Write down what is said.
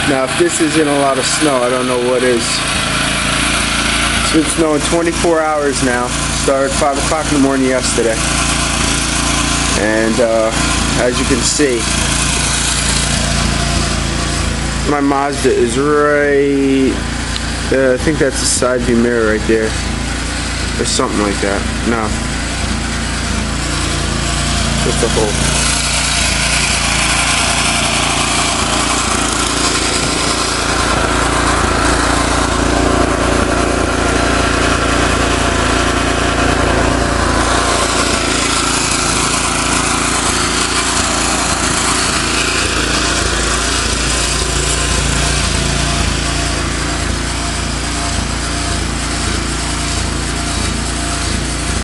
Now, if this isn't a lot of snow, I don't know what is. It's been snowing 24 hours now. Started 5 o'clock in the morning yesterday. And as you can see, my Mazda is right, I think that's the side view mirror right there. Or something like that. No. Just a hole.